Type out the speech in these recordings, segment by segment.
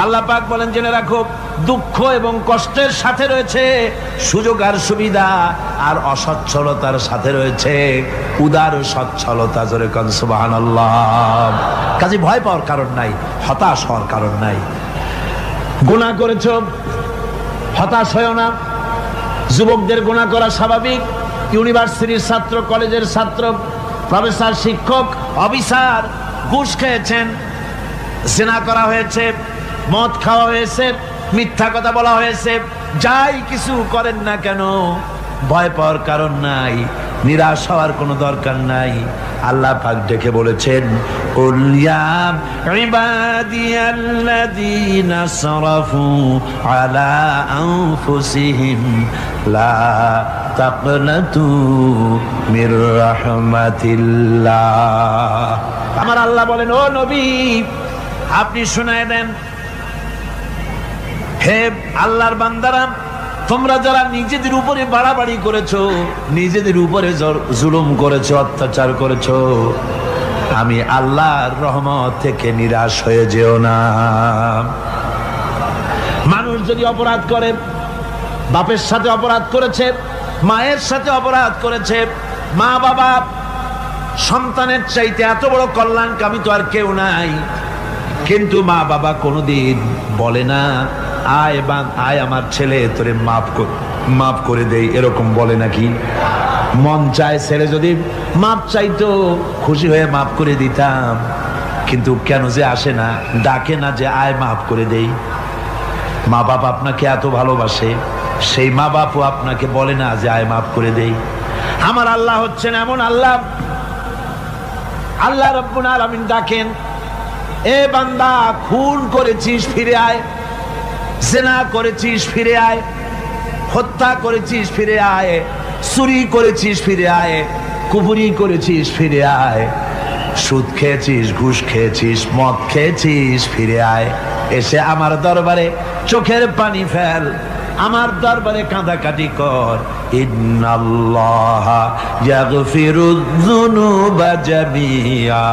আল্লাহ পাক বলেন, জেনে রাখো দুঃখ এবং কষ্টের সাথে রয়েছে সুযোগ আর সুবিধা, আর অসচ্ছলতার সাথে রয়েছে উদার সচ্ছলতা। জোরে কোন সুবহানাল্লাহ। কাজে ভয় পাওয়ার কারণ নাই, হতাশ হওয়ার কারণ নাই। গুনাহ করেছো, হতাশ হয়ো না। যুবকদের গুনাহ করা স্বাভাবিক। ইউনিভার্সিটির ছাত্র, কলেজের ছাত্র, প্রফেসর, শিক্ষক, অফিসার ঘুষ খেয়েছেন, জিনা করা হয়েছে, মদ খাওয়া হয়েছে, মিথ্যা কথা বলা হয়েছে, যাই কিছু করেন না কেন ভয় পাওয়ার কারণ নাই, নিরাশ হওয়ার কোনো দরকার নাই। আল্লাহ পাক ডেকে বলেছেন, কুল ইয়া ইবাদিয়াল্লাযীনা আসরাফু আলা আনফুসিহিম লা তাকনাতু মির রাহমাতিল্লাহ। আমার আল্লাহ বলেন, ও নবী আপনি শুনায় দেন, হে আল্লাহর বান্দারা, তোমরা যারা নিজেদের উপরে বাড়াবাড়ি করেছো, নিজেদের উপরে জুলুম করেছো, অত্যাচার করেছো, আমি আল্লাহর রহমত থেকে নিরাশ হয়ে যেও না। মানুষ যদি অপরাধ করে, বাপের সাথে অপরাধ করেছে, মায়ের সাথে অপরাধ করেছে, মা বাবা সন্তানের চাইতে এত বড় কল্যাণকামী তো আর কেউ নাই, কিন্তু মা বাবা কোনোদিন বলে না আয় আমার ছেলে তোরে মাফ করে দেই, এরকম বলে নাকি? মন চায় ছেলে যদি মাপ চাইতো, খুশি হয়ে মাফ করে দিতাম, কিন্তু কেন যে আসে না, ডাকে না যে আয় মাফ করে দেই। মা বাপ আপনাকে এত ভালোবাসে, সেই মা বাপও আপনাকে বলে না যে আয় মাফ করে দেই। আমার আল্লাহ হচ্ছেন এমন আল্লাহ, আল্লাহ রাব্বুল আলামিন ডাকেন, এ বান্দা খুন করেছিস ফিরে আয়, জিনা করেছিস ফিরে আয়, হত্যা করেছিস ফিরে আয়, চুরি করেছিস ফিরে আয়, কুফরি করেছিস ফিরে আয়, সুদ খেয়েছিস, ঘুষ খেয়েছিস, মদ খেয়েছিস ফিরে আয়, এসে আমার দরবারে চোখের পানি ফেল, আমার দরবারে কাঁদাকাটি কর। ইন্নাল্লাহা ইয়াগফিরুয যুনুবা জামিআ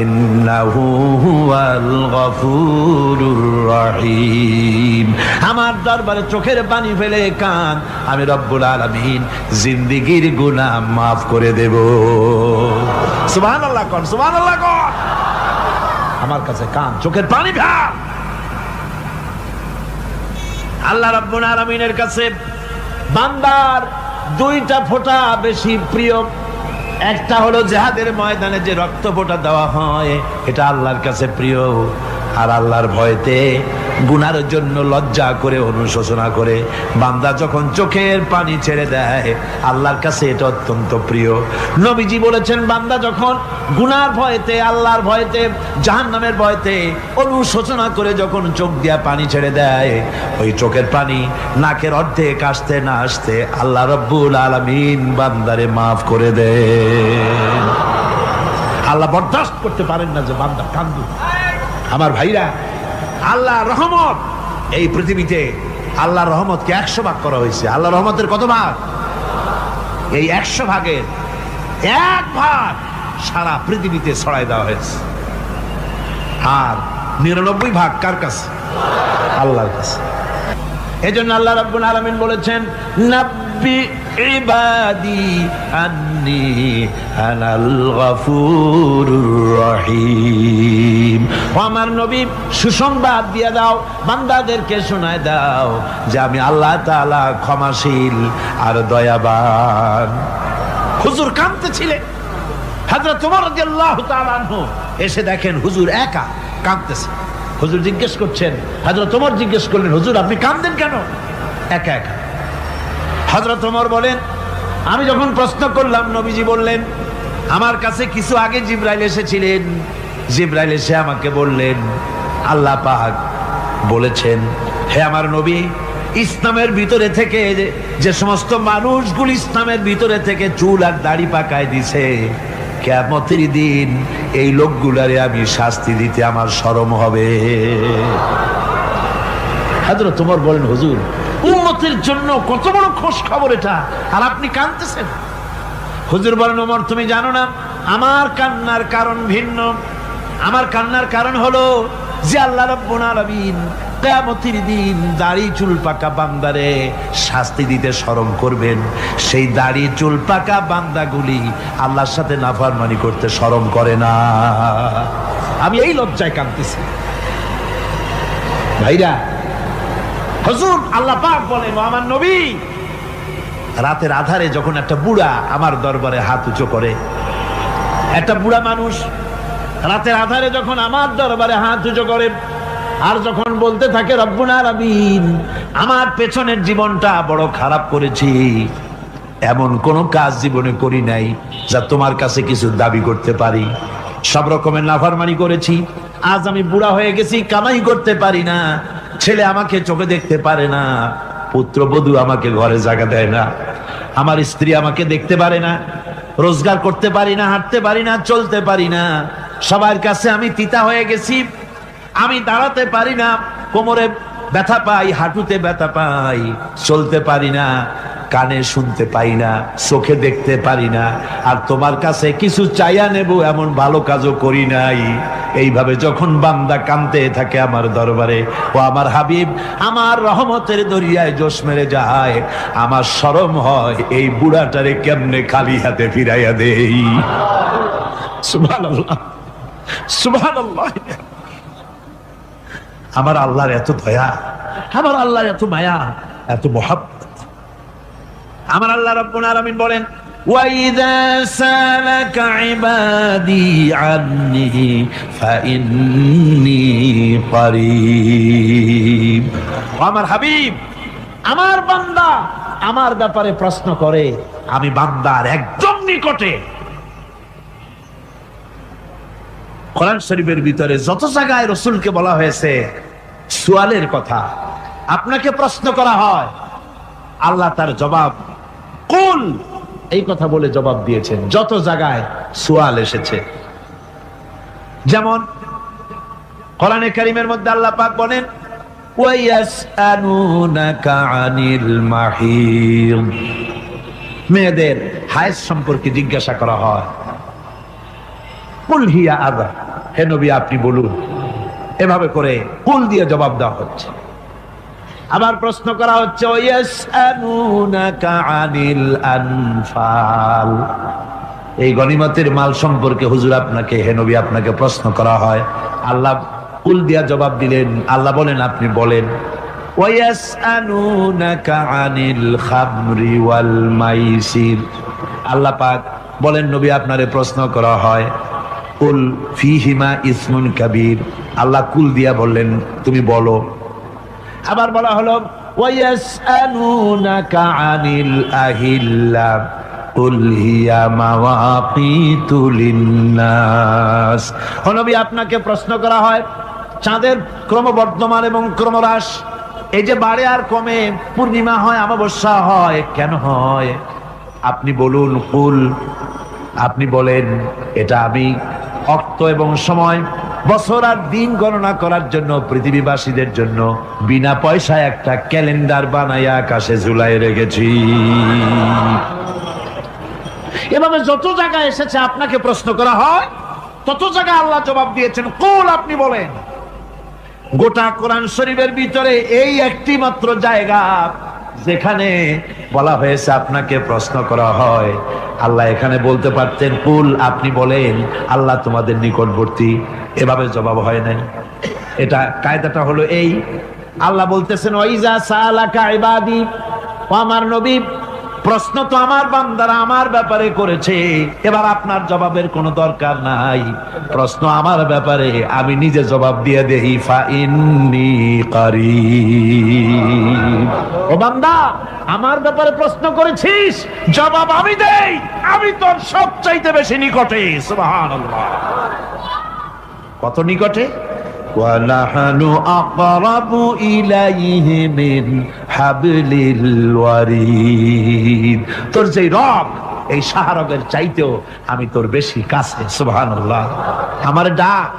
ইন্নাহু হুয়াল গফুরুর রহিম। আমার দরবারে চোখের পানি ফেলে কান, আমি রব্বুল আলামিন জিন্দেগীর গুনাহ মাফ করে দেব। সুবহানাল্লাহ কোন, সুবহানাল্লাহ কোন। আমার কাছে কান, চোখের পানি ফেল। আল্লাহ রাব্বুল আলামিনের কাছে বান্দার দুইটা ফোঁটা বেশি প্রিয়। একটা হলো জিহাদের ময়দানে যে রক্ত ফোঁটা দেওয়া হয়, এটা আল্লাহর কাছে প্রিয়। আর আল্লাহর ভয়তে গুনার জন্য লজ্জা করে, অনুশোচনা করে বান্দা যখন চোখের পানি ছেড়ে দেয়, আল্লাহর কাছে এটা অত্যন্ত প্রিয়। নবীজি বলেছেন, বান্দা যখন গুনার ভয়তে, আল্লাহর ভয়তে, জাহান্নামের ভয়তে অনুশোচনা করে যখন চোখ দিয়া পানি ছেড়ে দেয়, ওই চোখের পানি নাকের অর্ধেক আসতে না আসতে আল্লাহ রাব্বুল আলামিন বান্দারে মাফ করে দেন। আল্লাহ বরদাস্ত করতে পারেন না যে বান্দা কান্দুক। আমার ভাইরা, আল্লাহ রহমত, এই পৃথিবীতে আল্লাহর রহমতকে 100 ভাগ করা হয়েছে। আল্লাহ রহমতের কত ভাগ? এই 100 ভাগের 1 ভাগ সারা পৃথিবীতে ছড়াই দেওয়া হয়েছে। আর 99 ভাগ কার কাছে? আল্লাহর কাছে। এজন্য আল্লাহ রাব্বুল আলামিন বলেছেন, নাব্বি ইবাদি আন্নি আনাল গফুরুর রহিম। আমার নবী সুসংবাদ দিয়ে দাও, বান্দাদেরকে শোনায় দাও যে আমি আল্লাহ তাআলা ক্ষমাশীল আর দয়াবান। হুজুর কাঁদতেছিলেন, হযরত ওমর রাদিয়াল্লাহু তাআলা আনহু এসে দেখেন হুজুর একা কাঁদতেছে। হুজুর জিজ্ঞেস করছেন, হযরত ওমর জিজ্ঞেস করলেন, হুজুর আপনি কাঁদেন কেন একা একা? হযরত ওমর বলেন, আমি যখন প্রশ্ন করলাম, নবীজি বললেন, আমার কাছে কিছু আগে জিবরাইল এসেছিলেন, জিবরাইল এসে আমাকে বললেন, আল্লাহ পাক বলেছেন, হে আমার নবী, ইসলামের ভিতরে থেকে যে সমস্ত মানুষগুলো ইসলামের ভিতরে থেকে চুল আর দাড়ি পাকায় দিছে, কিয়ামতের দিন এই লোকগুলারে আমি শাস্তি দিতে আমার শরম হবে। হযরত ওমর বলেন, হুজুর উম্মতের জন্য কত বড় খোশ খবর এটা, আর আপনি কাঁদতেছেন। হুজুর বলেন, ওমর তুমি জানো না আমার কান্নার কারণ ভিন্ন। আমার কান্নার কারণ হলো যে আল্লাহ রাব্বুল আলামিন কিয়ামতের দিন দাড়ি চুল পাকা বান্দারে শাস্তি দিতে শরম করবেন, সেই দাড়ি চুল পাকা বান্দাগুলি আল্লাহর সাথে নাফরমানি করতে শরম করে না। আমি এই লজ্জায় কাঁদতেছি ভাইরা। হুজুর আল্লাহ পাক বলেন, আমার নবী, রাতের আধারে যখন একটা বুড়া আমার দরবারে হাত উঁচু করে, একটা বুড়া মানুষ রাতের আধারে যখন আমার দরবারে হাত উঁচু করে আর যখন বলতে থাকে রব্বুল আলামিন, আমার পেছনের জীবনটা বড় খারাপ করেছি, এমন কোন কাজ জীবনে করি নাই যা তোমার কাছে কিছু দাবি করতে পারি, সব রকমের নাফরমানি করেছি, আজ আমি বুড়া হয়ে গেছি, কামাই করতে পারি না, ছেলে আমাকে চোখে দেখতে পারে না, পুত্রবধূ আমাকে ঘরে জায়গা দেয় না, আমার স্ত্রী আমাকে দেখতে পারে না, রোজগার করতে পারি না, হাঁটতে পারি না, চলতে পারি না, সবার কাছে আমি তিতা হয়ে গেছি, আমি দাঁড়াতে পারি না, কোমরে ব্যথা পাই, হাঁটুতে ব্যথা পাই, চলতে পারি না, কানে শুনতে পাই না, চোখে দেখতে পারি না, আর তোমার কাছে কিছু চাইয়া নেব এমন ভালো কাজও করি নাই। এইভাবে যখন বান্দা কাঁদতে থাকে আমার দরবারে, ও আমার হাবিব আমার রহমতের দরিয়ায় জোশ মেরে যায়, আমার শরম হয় এই বুড়াটারে কেমনে খালি হাতে ফিরাইয়া দেই। সুবহানাল্লাহ, সুবহানাল্লাহ। আমার আল্লাহর এত দয়া, আমার আল্লাহর এত মায়া, এত মহব্বত। আমার আল্লাহ রাব্বুল আলামিন বলেন, ওয়াইযা সালাকা ইবাদি আন্নী ফাইন্নী করিব। আমার হাবিব, আমার বান্দা আমার ব্যাপারে প্রশ্ন করে, আমি বান্দার একদম নিকটে। কোরআন শরীফের ভিতরে যত জায়গায় রাসূলকে বলা হয়েছে সুয়ালের কথা, আপনাকে প্রশ্ন করা হয়, আল্লাহ তার জবাব কুল এই কথা বলে জবাব দিয়েছেন। যত জায়গায় সুয়াল এসেছে, যেমন কোরআনে কারীমের মধ্যে আল্লাহ পাক বলেন, ওয়ায়াসআলুনাকা আনিল মাহিদ, মেয়েদের হায়েজ সম্পর্কে জিজ্ঞাসা করা হয়, কুল হিয়া আযা, হে নবী আপনি বলুন। এভাবে করে কুল দিয়ে জবাব দেওয়া হচ্ছে। আবার প্রশ্ন করা হচ্ছে, ওয়ায়াসআলুনাকা আনিল আনফাল, এই গনিমতের মাল সম্পর্কে হুজুর আপনাকে, হে নবী আপনাকে প্রশ্ন করা হয়। আল্লাহ কুল দিয়া জবাব দিলেন, আল্লাহ বলেন আপনি বলেন। ওয়ায়াসআলুনাকা আনিল খামরি ওয়াল মাইসির, আল্লাহ পাক বলেন নবী আপনারে প্রশ্ন করা হয়, কুল ফীহিমা ইসমুন কাবীর, আল্লাহ কুল দিয়া বললেন তুমি বলো। আবার বলা হলো, ওয়ায়াসআলুনাকা আনিল আহিল্লা কুল হিয়া মাওয়াকিতু লিন্নাস, ও নবী আপনাকে প্রশ্ন করা হয় চাঁদের ক্রমবর্ধমান এবং ক্রমহ্রাস, এই যে বাড়ে আর কমে, পূর্ণিমা হয় অমাবস্যা হয়, কেন হয় আপনি বলুন। কুল, আপনি বলেন এটা আমি অক্ত এবং সময়, বছর আর দিন গণনা করার জন্য পৃথিবীবাসীদের জন্য বিনা পয়সায় একটা ক্যালেন্ডার বানাইয়া আকাশে ঝুলাই রেখেছি। এভাবে যত জায়গায় এসেছে আপনাকে প্রশ্ন করা হয়, তত জায়গায় আল্লাহ জবাব দিয়েছেন কুল, আপনি বলেন। গোটা কোরআন শরীফের ভিতরে এই একটি মাত্র জায়গা যেখানে বলা হয়েছে আপনাকে প্রশ্ন করা হয়, আল্লাহ এখানে বলতে পারতেন কুল আপনি বলেন, আল্লাহ তোমাদের নিকটবর্তী, এভাবে জবাব হয় নাই। এটা কায়দাটা হলো এই, আল্লাহ বলতেছেন ওয়াইজা সালাকা ইবাদি, ও আমার নবী প্রশ্ন তো আমার বান্দারা আমার ব্যাপারে করেছে, এবার আপনার জবাবের কোনো দরকার নাই, প্রশ্ন আমার ব্যাপারে, আমি নিজে জবাব দিয়ে দেই, ফাইন্নী করিব। ও বান্দা আমার ব্যাপারে প্রশ্ন করেছিস, জবাব আমি দেই, আমি তোর সবচাইতে বেশি নিকটে। সুবহানাল্লাহ, কত নিকটে? ওয়ানাহনু আকরাবু ইলাইহি মিন হাবলিল ওয়ারিদ, তোর যে রগ এই শাহরগের চাইতেও আমি তোর বেশি কাছে। সুবহানাল্লাহ, আমারে ডাক,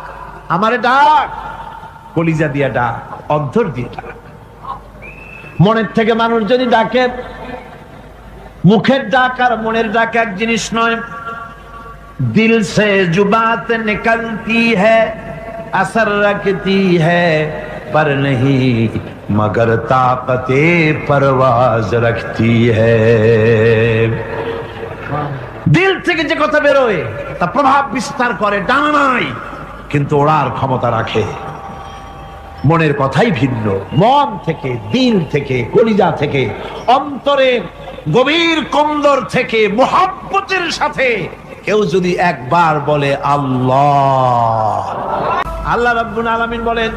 আমারে ডাক, কলিজা দিয়া ডাক, অন্তর দিয়ে ডাক। মনের থেকে মানুষ যদি ডাকে, মুখের ডাক আর মনের ডাক এক জিনিস নয়। দিল সে জুবাত নিকলতি হ্যায় असर रखती है पर नहीं मगर ताकते परवाज रखती है। দিল থেকে যে কথা বেরোয় তা প্রভাব বিস্তার করে, ডানা নাই কিন্তু ওড়ার ক্ষমতা রাখে। মনের কথাই ভিন্ন, মন থেকে, দিল থেকে, কলিজা থেকে, অন্তরের গভীর কন্দর থেকে মুহাব্বতের সাথে কেউ যদি একবার বলে আল্লাহ, আল্লাহ রাব্বুল আলামিন বলেন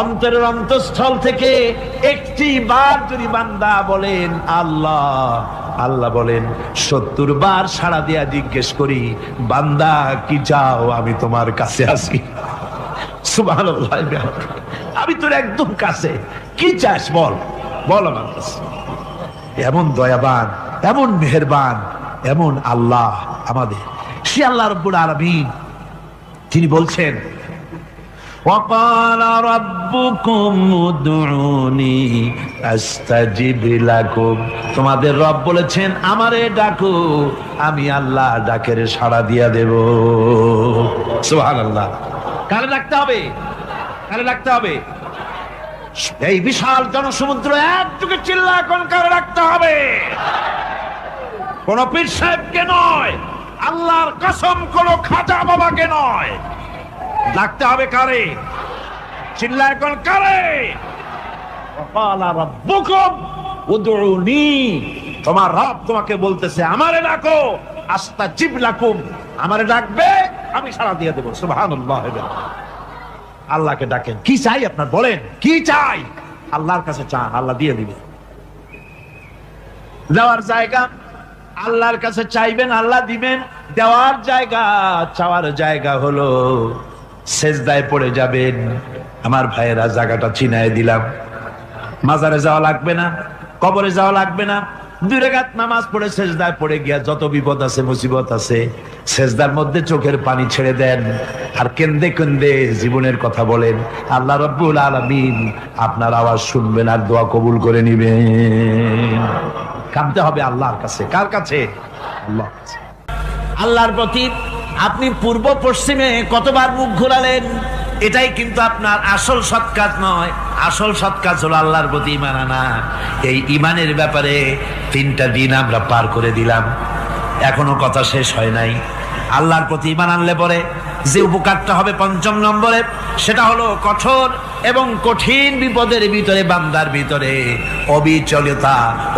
অন্তরের অন্তঃস্থল থেকে একটি বার যদি বান্দা বলেন আল্লাহ, আল্লাহ বলেন 70 বার সাড়া দিয়া জিজ্ঞেস করি বান্দা কি চাও, আমি তোমার কাছে আছি। সুবহানাল্লাহ, আমি তোর একদম কাছে, কি চাস বল, বল আমার কাছে। এমন দয়াবান, এমন মেহেরবান, এমন আল্লাহ আমাদের। সে আল্লাহ রাব্বুল আলামিন তিনি বলছেন وَقَالَ رَبُّكُمْ উদউনি আস্তাজিব লাকুম, তোমাদের রব বলেছেন আমারে ডাকো, আমি আল্লাহ ডাকের সাড়া দিয়া দেব। সুবহানাল্লাহ। কারে ডাকতে হবে? কারে ডাকতে হবে? এই বিশাল জনসমুদ্র একটুকে চিল্লা কোন কারে ডাকতে হবে? কোন পীর সাহেবকে নয়, আল্লাহর কসম কোন খাজা বাবাকে নয়, ডাকতে হবে কারে? চিল্লায় কোন কারে? ওয়াকালা রাব্বুকুম উদউনি, তোমার রব তোমাকে বলতেছে আমারে ডাকো, আস্তাজিব লাকুম, আমারে ডাকবে আমি সাড়া দিয়ে দেব। সুবহানাল্লাহ। আল্লাহকে ডাকেন, কি চাই আপনার বলেন, কি চাই? আল্লাহর কাছে চান, আল্লাহ দিয়ে দিবে। দেওয়ার জায়গা আল্লাহর কাছে চাইবেন, আল্লাহ দিবেন। দেওয়ার জায়গা, চাওয়ার জায়গা হলো সেজদায় পড়ে যাবেন। আমার ভাইয়েরা জায়গাটা চিনায় দিলাম। মাজারে যাওয়া লাগবে না, কবরে যাওয়া লাগবে না। 2 রাকাত নামাজ পড়ে সেজদায় পড়ে গিয়া যত বিপদ আছে, মুসিবত আছে, সেজদার মধ্যে চোখের পানি ছেড়ে দেন আর কেন্দে কেন্দে জীবনের কথা বলেন। আল্লাহ রাব্বুল আলামিন আপনার আওয়াজ শুনবেন আর দোয়া কবুল করে নিবেন। কাঁদতে হবে আল্লাহর কাছে। কার কাছে? আল্লাহর কাছে। আল্লাহর প্রতি আপনি পূর্ব পশ্চিমে কতবার মুখ ঘোরালেন, এটাই কিন্তু আপনার আসল সৎ কাজ নয়। আসল সৎ কাজ হলো আল্লাহর প্রতি ঈমান আনা। এই ঈমানের ব্যাপারে 3টা দিন আমরা পার করে দিলাম, এখনো কথা শেষ হয় নাই। আল্লাহর প্রতি ঈমান আনলে পরে যে উপকারটা হবে 5ম নম্বরে, সেটা হলো কঠোর এবং কঠিন বিপদের ভিতরে বান্দার ভিতরে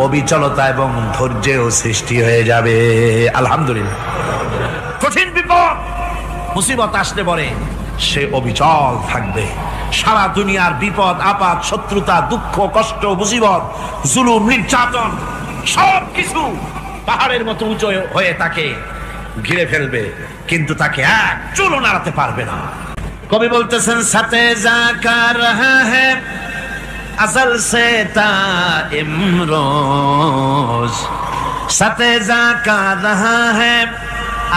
অবিচলতা এবং ধৈর্যের সৃষ্টি হয়ে যাবে। আলহামদুলিল্লাহ। কঠিন বিপদ মুসিবত আসলে পরে সে অবিচল থাকবে। সারা দুনিয়ার বিপদ আপদ, শত্রুতা, দুঃখ, কষ্ট, মুসিবত, জুলুম, নির্যাতন সবকিছু পাহাড়ের মতো উঁচু হয়ে তাকে ঘিরে ফেলবে, কিন্তু তাকে এক চুলও নাড়াতে পারবে না। কবি বলতেছেন সাথে জাকা রহা হ্যায় আজল সে তা ইমরোজ, সাথে জাকা রহা হ্যায়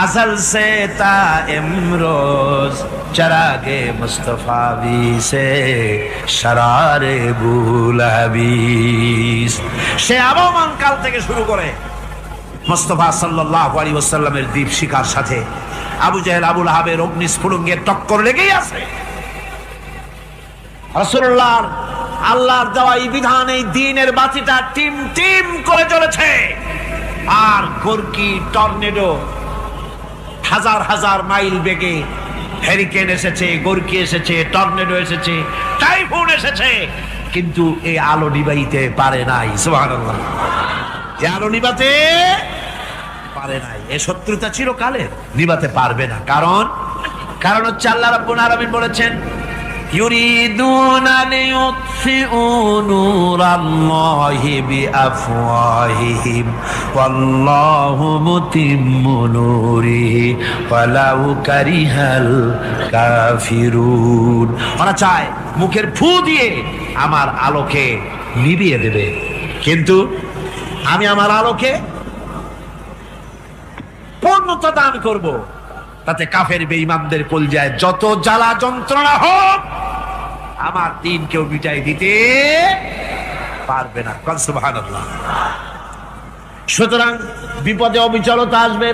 अजल से ता इमरोज, चरागे मुस्तफावी से शरारे बुलहबीस। সে আবহমান কাল থেকে শুরু করে মুস্তাফা সাল্লাল্লাহু আলাইহি ওয়াসাল্লামের দীপ শিখার সাথে আবু জাহেল, আবু লাহাবের অগ্নিস্ফুলিঙ্গের টক্কর লেগেই আছে। রাসূলুল্লাহর আল্লাহর দেওয়া এই বিধান, এই দ্বীনের বাতিটা টিম টিম করে চলেছে। আর গর্কি, টর্নেডো, হাজার হাজার মাইল বেগে হ্যারিকেন এসেছে, গর্কি এসেছে, টর্নেডো এসেছে, টাইফুন এসেছে, কিন্তু এই আলো নিবাইতে পারে নাই। সুবহানাল্লাহ। এই আলো নিবাতে পারে নাই। এই শত্রুতা চিরকালের, নিবাতে পারবে না। কারণ হচ্ছে আল্লাহ রাব্বুল আলামিন বলেছেন ইউরিদুনা লিইউতফিউ নূরাল্লাহি বিআফওয়াহিহিম ওয়াল্লাহু মুতিম্মু নূরিহি ওয়ালাউ কারিহাল কাফিরুন। ওরা চায় মুখের ফু দিয়ে আমার আলোকে নিভিয়ে দেবে, কিন্তু আমি আমার আলোকে পূর্ণতা দান করব। তাতে কাফের বেঈমানদের কলজায় যত জ্বালা যন্ত্রণা হোক, আমার দিন কেউ মিটাই দিতে পারবে না। সুবহানাল্লাহ। সুতরাং বিপদে অবিচলতা আসবে,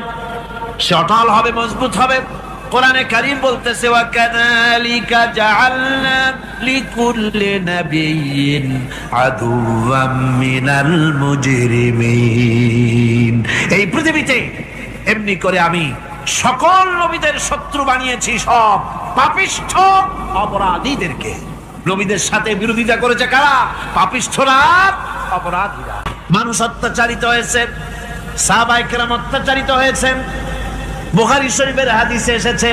সে অটল হবে, মজবুত হবে। কোরআনে কারীম বলতেছে ওয়া কাযালিকা জাআলনা লিকুল্লি নাবিয়্যিন আদুওয়াম মিনাল মুজরিমিন। এই পৃথিবীতে এমনি করে আমি সকল নবীদের শত্রু বানিয়েছি, সব পাপিষ্ঠ অপরাধীদেরকে। নবীদের সাথে বিরোধিতা করেছে কারা? পাপিষ্ঠরা, অপরাধীরা। মানুষ অত্যাচারিত হয়েছে, সাহাবায়ে কেরাম অত্যাচারিত হয়েছেন। বুখারী শরীফের হাদিসে এসেছে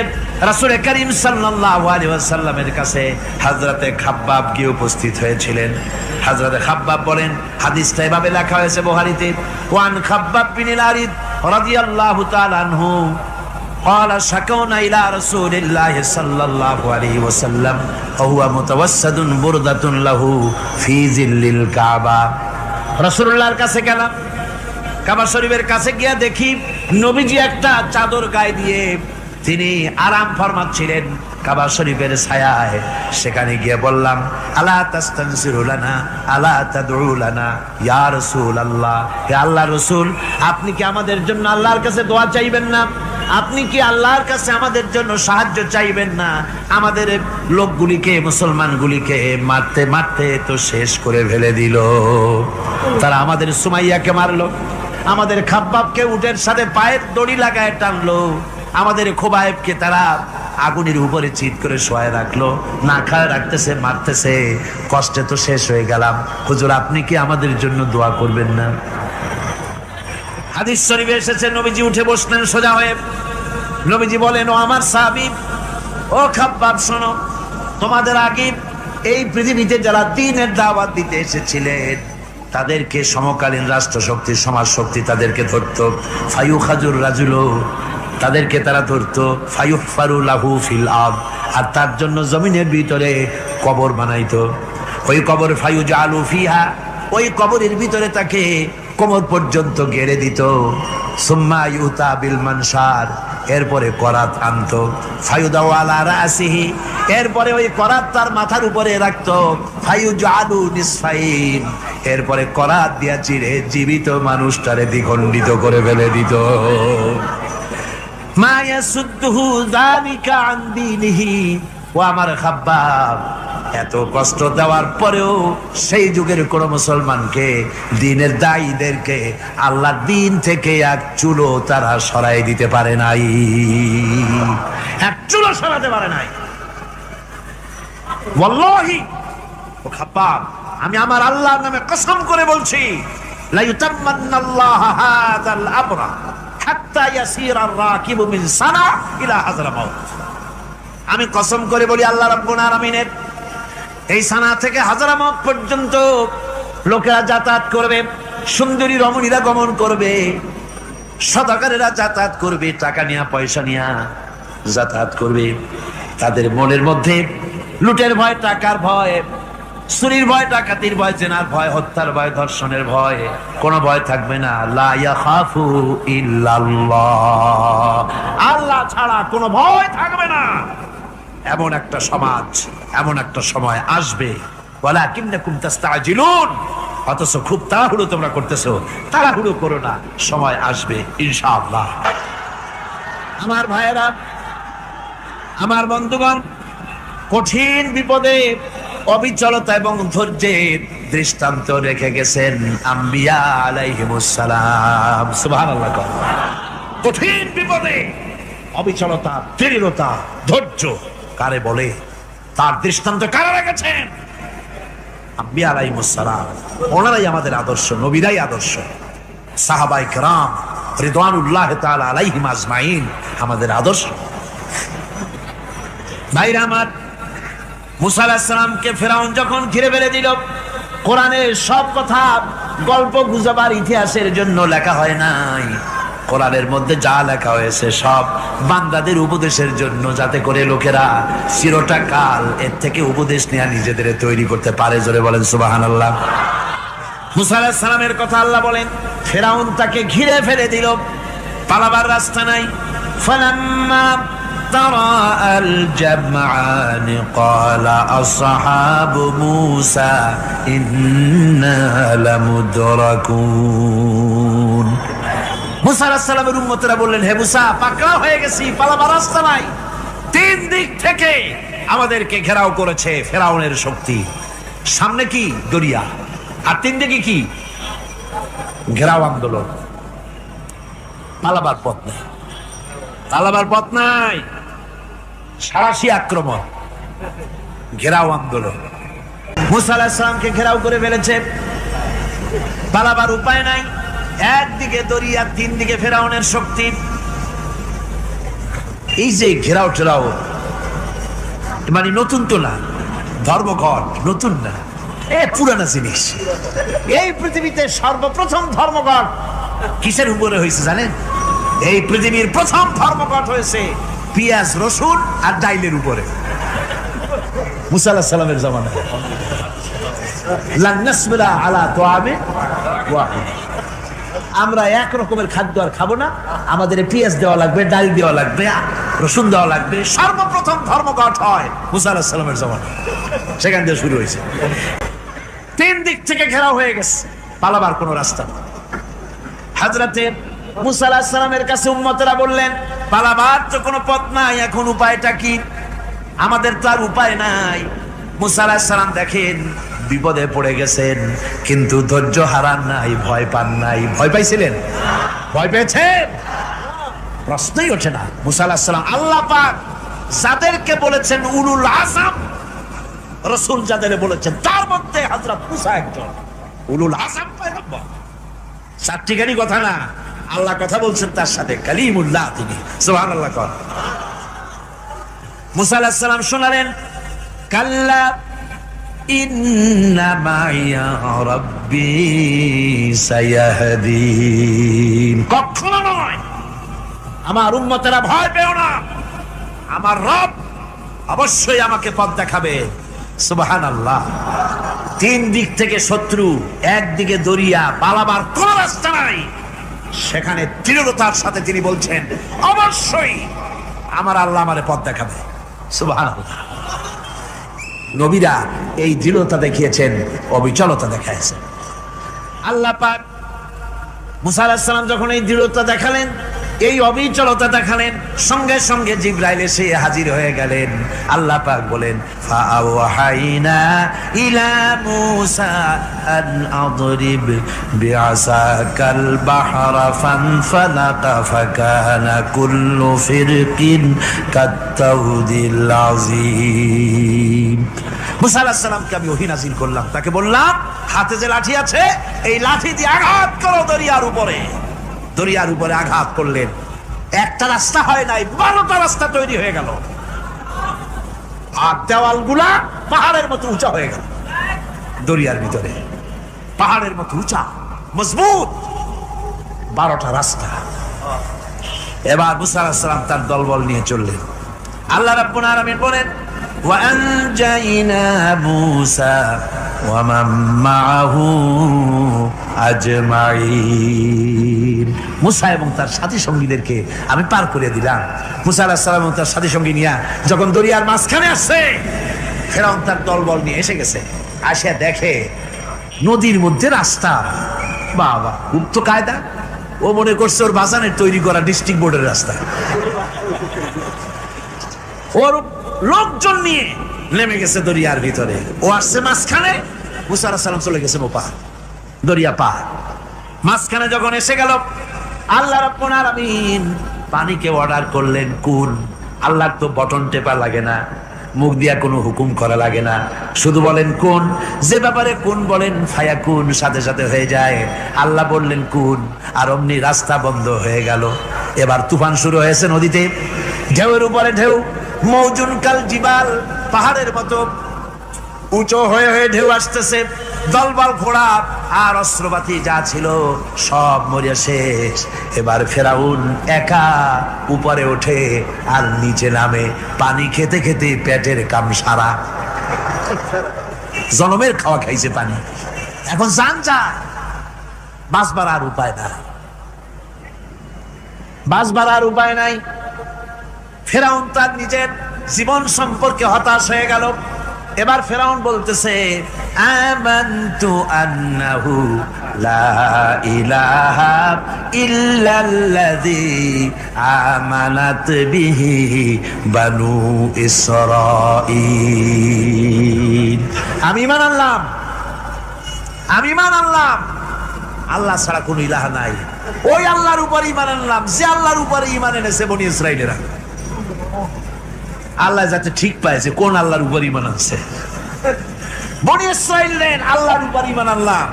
রাসূল করিম সাল্লাল্লাহু আলাইহি ওয়াসাল্লামের কাছে হযরতে খাব্বাব গিয়ে উপস্থিত হয়েছিলেন। হযরতে খাব্বাব বলেন, হাদিসটা এভাবে লেখা হয়েছে বুখারীতে, ওয়ান খাব্বাব বিন আরিদ রাদিয়াল্লাহু তাআলা আনহু قال شكونا إلى رسول الله صلى الله عليه وسلم وهو متوسد بردة له في ظل الكعبة। রাসূলুল্লাহর কাছে গেলাম, কাবা শরীফের কাছে গিয়ে দেখি নবীজি একটা চাদর গায়ে দিয়ে তিনি আরাম ফরমাচ্ছিলেন কাবা শরীফের ছায়ায়। সেখানে গিয়ে বললাম, আলা তাস্তানসিরু লানা আলা তাদউ লানা ইয়া রাসূলুল্লাহ, হে আল্লাহর রাসূল, আপনি কি আমাদের জন্য আল্লাহর কাছে দোয়া চাইবেন না? আপনি কি আল্লাহর কাছে আমাদের জন্য সাহায্য চাইবেন না? আমাদের লোকগুলিকে, মুসলমানগুলিকে মারতে মারতে তো শেষ করে ফেলে দিল। তারা আমাদের সুমাইয়াকে মারলো, আমাদের খাব্বাবকে উটের সাথে পায়ের দড়ি লাগায় টানলো, আমাদের খোবায়েবকে তারা আগুনের উপরে চিৎ করে শোয়ায় রাখলো, না খায় রাখতেছে, মারতেছে, কষ্টে তো শেষ হয়ে গেলাম। হুজুর, আপনি কি আমাদের জন্য দোয়া করবেন না? হাদিস শরীফে এসেছে নবীজি উঠে বসলেন সোজা হয়ে। নবীজি বলেন, ও আমার সাহাবী, ও খাব্বাব, শোনো, তোমাদের আগে এই পৃথিবীতে যারা দ্বীনের দাওয়াত দিতে এসেছিলেন তাদেরকে সমকালীন রাষ্ট্রশক্তি, সমাজ শক্তি তাদেরকে ধরতো। ফায়ুখাজুর রাজুলো, তাদেরকে তারা ধরতো। ফায়ুহফারু লাহু ফিল আরদ, আর তার জন্য জমিনের ভিতরে কবর বানাইতো। ওই কবর ফায়ুজালু ফিহা, ওই কবরের ভিতরে তাকে কোমর পর্যন্ত গেড়ে দিত। সুম্মা ইউতা বিল মানশার, এরপরে করাত আনতো। ফায়ুদাউ আলা রাসিহি, এরপরে ওই করাত তার মাথার উপরে রাখতো। ফায়ুজালু নিসফাইন, এরপরে করাত দিয়া চিরে জীবিত মানুষটারে দ্বিখণ্ডিত করে ফেলে দিত। মা ইয়াসুদ্দুহু যালিকা আন দীনিহি। ও আমার খাব্বাব, এত কষ্ট দেওয়ার পরেও সেই যুগের কোন মুসলমানকে, দ্বীনের দায়ীদেরকে আল্লাহর দ্বীন থেকে এক চুলো তারা সরাই দিতে পারে নাই, এক চুলো সরাতে পারে নাই। ওয়াল্লাহি, ও খাব্বাব, আমি আমার আল্লাহর নামে কসম করে বলছি, লা ইউতাম্মান্নাল্লাহু হাযাল আমরা হাত্তা ইয়াসিরা আর-রাকিবু মিন সানা ইলা হাযরামাউত। আমি কসম করে বলি, আল্লাহ রাব্বুল আলামিনের এই সানা থেকে হাযরামাউত পর্যন্ত লোকেরা যাতায়াত করবে, সুন্দরী রমণীরা গমন করবে, সদাগরেরা যাতায়াত করবে, টাকা নিয়া পয়সা নিয়া যাতায়াত করবে। তাদের মনের মধ্যে লুটের ভয়, টাকার ভয়, চুরির ভয়, ডাকাতির ভয়, জেনার ভয়, হত্যার ভয়, ধর্ষণের ভয়, কোনো ভয় থাকবে না। লা ইয়াখাফু ইল্লাল্লাহ, আল্লাহ ছাড়া কোনো ভয় থাকবে না। এমন একটা সমাজ, এমন একটা সময় আসবে। ওয়ালাকিন্নাকুম তাস্তাজিলুন, অথচ খুব তাড়াহুড়ো তোমরা করতেছো। তাড়াহুড়ো করো না, সময় আসবে ইনশাআল্লাহ। আমার ভাইয়েরা, আমার বন্ধুগণ, কঠিন বিপদে অবিচলতা এবং ধৈর্যের দৃষ্টান্ত রেখে গেছেন আম্বিয়া আলাইহিমুস সালাম। সুবহানাল্লাহ। কঠিন বিপদে অবিচলতা, দৃঢ়তা, ধৈর্য কারে বলে, তার দৃষ্টান্ত কারা রেখেছেন? আম্বিয়া আলাইহিমুস সালাম। ওনারাই আমাদের আদর্শ, নবীরাই আদর্শ। সাহাবায়ে কেরাম রিদওয়ানুল্লাহ তাআলা আলাইহিম আজমাইন আমাদের আদর্শ। ভাইরা আমার, মুসা আলাইহিস সালামকে ফেরাউন যখন ঘিরে ফেলে দিল, কোরআনের সব কথা গল্প গুজবার ইতিহাসের জন্য লেখা হয় নাই। কোরআনের মধ্যে যা লেখা হয়েছে সব বান্দাদের উপদেশের জন্য, যাতে করে লোকেরা চিরটা কাল এর থেকে উপদেশ নেওয়া নিজেদের তৈরি করতে পারে। জোরে বলেন সুবহানাল্লাহ। মুসা আলাইহিস সালামের কথা আল্লাহ বলেন, ফেরাউন তাকে ঘিরে ফেলে দিল, পালাবার রাস্তা নাই। ফালাম্মা ترى الجمعان قال أصحاب موسى إنا لمدركون। মুসা আলাইহিস সালামের উম্মতেরা বললেন, হে মুসা, পাকড়াও হয়ে গেছি, পালাবার রাস্তা নাই। তিন দিক থেকে আমাদেরকে ঘেরাও করেছে ফেরাউনের শক্তি। সামনে কি দরিয়া, আর তিন দিকে কি ঘেরাও আন্দোলন। পালাবার পথ নাই, পালাবার পথ নাই, সারাশি আক্রমণ, ঘেরাও আন্দোলন। মুসা আলাইহিস সালামকে ঘেরাও করে ফেলেছে, পালাবার উপায় নাই। একদিকে দরিয়া, তিন দিকে ফেরাউনের শক্তি। এই যে ঘেরাও টেরাও মানে নতুন তো না, ধর্মঘট নতুন না, পুরানা জিনিস। এই পৃথিবীতে সর্বপ্রথম ধর্মঘট কিসের উপরে হয়েছে জানেন? এই পৃথিবীর প্রথম ধর্মঘট হয়েছে পেঁয়াজ, রসুন আর ডাইলের উপরে। মুসা আলাইহিস সালামের জামানায় লান নাসবিরা আলা তাআমিন ওয়াহিদ, আমরা এক রকমের খাদ্য আর খাবো না, আমাদের পেঁয়াজ দেওয়া লাগবে, ডাল দেওয়া লাগবে, রসুন দেওয়া লাগবে। সর্বপ্রথম ধর্মঘট হয় মুসা আলাইহিস সালামের জামানায়, সেখান থেকে শুরু হয়েছে। তিন দিক থেকে ঘেরাও হয়ে গেছে, পালাবার কোনো রাস্তা নেই। হযরতে মুসা আলাইহিস সালামের কাছে উম্মতেরা বললেন, পালাবার তো কোনো পথ নাই, এখন উপায়টা কি? আমাদের তো আর উপায় নাই। মুসা আলাইহিস সালাম দেখেন বিপদে পড়ে গেছেন, কিন্তু ধৈর্য হারান নাই, ভয় পান নাই। ভয় পাইছিলেন? ভয় পেয়েছেন? প্রশ্নই ওঠে না। মুসা আলাইহিস সালাম আল্লাহ পাক যাদেরকে বলেছেন উলুল আযম রাসূল, যাদের বলেছেন তার মধ্যে হযরত মুসা একজন উলুল আযম পয়গম্বর। চারটিখানি কথা না, আল্লাহ কথা বলছেন তার সাথে, কালিমুল্লাহ তিনি। সুবহানাল্লাহ। কর মুসা আলাইহিস সালাম শোনালেন, কাল্লা ইন্না মাইয়া রাব্বি সায়াহদিন। কখনো নয়, আমার উম্মতেরা ভয় পেও না, আমার রব অবশ্যই আমাকে পথ দেখাবে। সুবহানাল্লাহ। তিন দিক থেকে শত্রু, একদিকে দরিয়া, পালাবার কোন রাস্তা নাই। সেখানে দৃঢ়তার সাথে তিনি বলছেন, অবশ্যই আমার আল্লাহ আমারে পথ দেখাবে। সুবহানাল্লাহ। নবীরা এই দৃঢ়তা দেখিয়েছেন, অবিচলতা দেখাইছেন। আল্লাহ পাক মুসা আলাইহিস সালাম যখন এই দৃঢ়তা দেখালেন, এই অবিচলতা দেখালেন, সঙ্গে সঙ্গে জিবরাইল এসে হাজির হয়ে গেলেন। আল্লাহ পাক বলেন, ফাআওহাইনা ইলা মুসা আন আদরিব বিআসাকাল বাহরা ফানফালাকা ফাকানা কুল্লু ফিরকিন কাত্তাউদিল আযীম। মুসা আলাইহিস সালামকে আমি ওহী নাযিল করলাম, তাকে বললাম হাতে যে লাঠি আছে, এই লাঠি দিয়ে আঘাত করো দরিয়ার উপরে। দরিয়ার উপরে আঘাত করলেন, একটা রাস্তা হয় নাই, 12টা রাস্তা তৈরি হয়ে গেল। আর দেওয়ালগুলা পাহাড়ের মতো উঁচা হয়ে গেল। দরিয়ার ভিতরে পাহাড়ের মতো উঁচা, মজবুত 12টা রাস্তা। এবার মুসা আলাইহিস সালাম তার দলবল নিয়ে চললেন। আল্লাহ রাব্বুল আলামিন বলেন, ওয়া আনজাইনা মুসা ওয়া মান মাআহু আজমাইন। মুসা এবং তার সাথী সঙ্গীদেরকে আমি পার করে দিলাম। মুসা আলাইহিস সালাম এবং তার সাথী সঙ্গী নিয়ে যখন দরিয়ার মাঝখানে আসছে, ফেরাউন তার দলবল নিয়ে এসে গেছে। আসে দেখে নদীর মধ্যে রাস্তা। বাবা, খুব তো কায়দা। ও মনে করছে ওর বাজানের তৈরি করা ডিস্ট্রিক্ট বোর্ডের রাস্তা। ওর লোকজন নিয়ে নেমে গেছে দরিয়ার ভিতরে। ও আসছে মাঝখানে, মুসা আলাইহিস সালাম চলে গেছে ওপার, দরিয়া পার। মাঝখানে যখন এসে গেল, আল্লাহ রাব্বুল আলামিন পানিকে অর্ডার করলেন কুন। আল্লাহর তো বটন টেপা লাগে না, মুখ দিয়া কোনো হুকুম করা লাগে না, শুধু বলেন কুন। যে ব্যাপারে কুন বলেন ফায়াকুন, সাথে সাথে হয়ে যায়। আল্লাহ বললেন কুন, আর অমনি রাস্তা বন্ধ হয়ে গেল। এবার তুফান শুরু হয়েছে নদীতে, ঢেউয়ের উপরে ঢেউ, মৌজুন কাল জিবাল, পাহাড়ের মতো উঁচু হয়ে হয়ে ঢেউ আসতেছে। দলবল ঘোড়া আর অস্ত্রপাতি যা ছিল সব মরিয়া শেষ। এবার ফেরাউন একা উপরে ওঠে আর নিচে নামে, পানি খেতে খেতে পেটের কাম সারা। জনমের খাওয়া খাইছে পানি, এখন জান যায়, বাঁচবার আর উপায় নাই, বাঁচবার আর উপায় নাই। ফেরাউন তার নিজের জীবন সম্পর্কে হতাশ হয়ে গেল। এবার ফেরাউন বলতেছে আমানতু আন্নাহু লা ইলাহা ইল্লাল্লাযী আমানাত বিহি বানু ইসরাঈল। আমি ঈমান আনলাম, আমি ঈমান আনলাম আল্লাহ ছাড়া কোনো ইলাহা নাই। ওই আল্লাহর উপর ঈমান আনলাম যে আল্লাহর উপরে ঈমান এনেছে বনি ইসরাঈলেরা। আল্লাহ যাতে ঠিক পাইছে কোন আল্লাহর উপর ঈমান আনছে। বনি ইসরাঈল আল্লাহর উপর ঈমান আনলাম।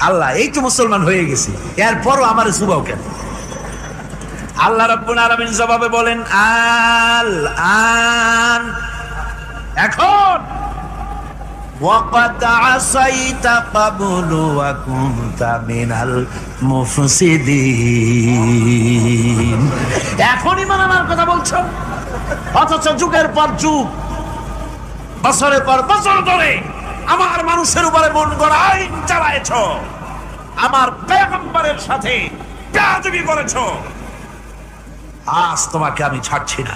আল্লাহ এই তো মুসলমান হয়ে গেছি, এরপরও আমার সুবাও কেন? আল্লাহ রাব্বুল আলামিন জবাবে বলেন আল আন, এখন ওয়াকাদ আসাইতা ক্বাবলু ওয়া কুনতা মিনাল মুফসিদিন। এখন ঈমান আনার কথা বলছো, অথচ যুগের পর যুগ, বছরের পর বছর ধরে আমার মানুষের উপরে মন গড়া আইন চালায়েছ, আমার পয়গম্বরের সাথে বেয়াদবি করেছ। আজ তোমাকে আমি ছাড়ছি না,